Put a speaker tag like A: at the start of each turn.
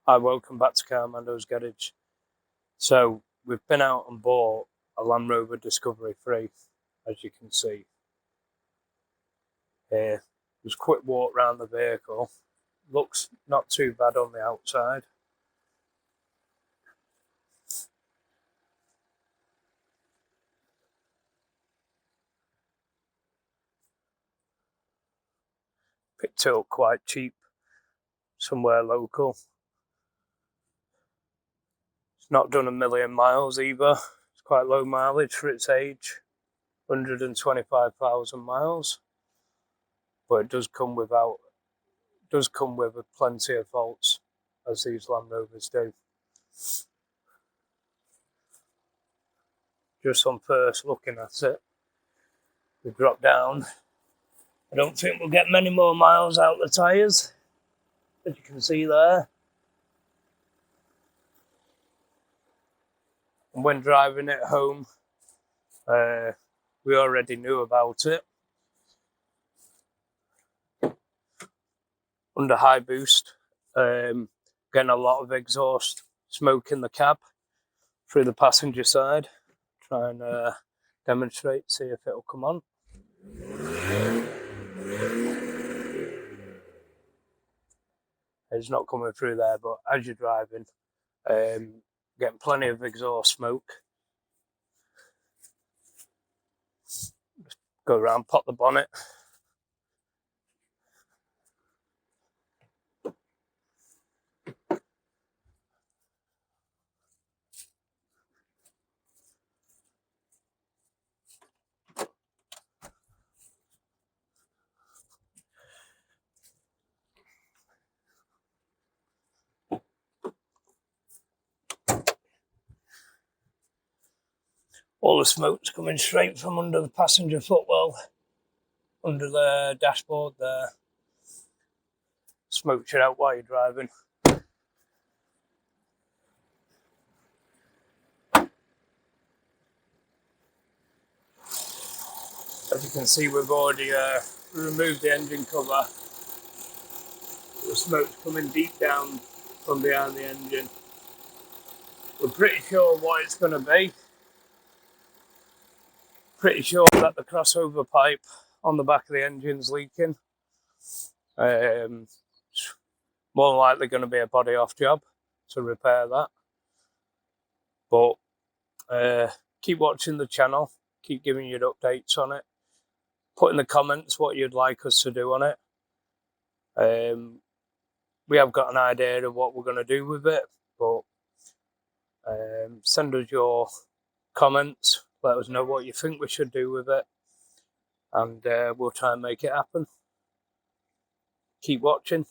A: Hi, welcome back to Carmando's Garage. So we've been out and bought a Land Rover Discovery 3, as you can see here. Just a quick walk around the vehicle. Looks not too bad on the outside. Picked it up quite cheap, somewhere local. It's not done a million miles either. It's quite low mileage for its age, 125,000 miles. But it does come with plenty of faults, as these Land Rovers do. Just on first looking at it, we drop down. I don't think we'll get many more miles out the tyres, as you can see there. And when driving it home, we already knew about it. Under high boost, getting a lot of exhaust smoke in the cab through the passenger side. Try and demonstrate, see if it'll come on. It's not coming through there, but as you're driving, getting plenty of exhaust smoke. Just go around, pop the bonnet. All the smoke's coming straight from under the passenger footwell, under the dashboard there. Smokes it out while you're driving. As you can see, we've already removed the engine cover. The smoke's coming deep down from behind the engine. We're pretty sure what it's going to be. Pretty sure that the crossover pipe on the back of the engine's leaking. More than likely going to be a body off job to repair that. But keep watching the channel, keep giving you updates on it. Put in the comments what you'd like us to do on it. We have got an idea of what we're going to do with it, but send us your comments. Let us know what you think we should do with it, and we'll try and make it happen. Keep watching.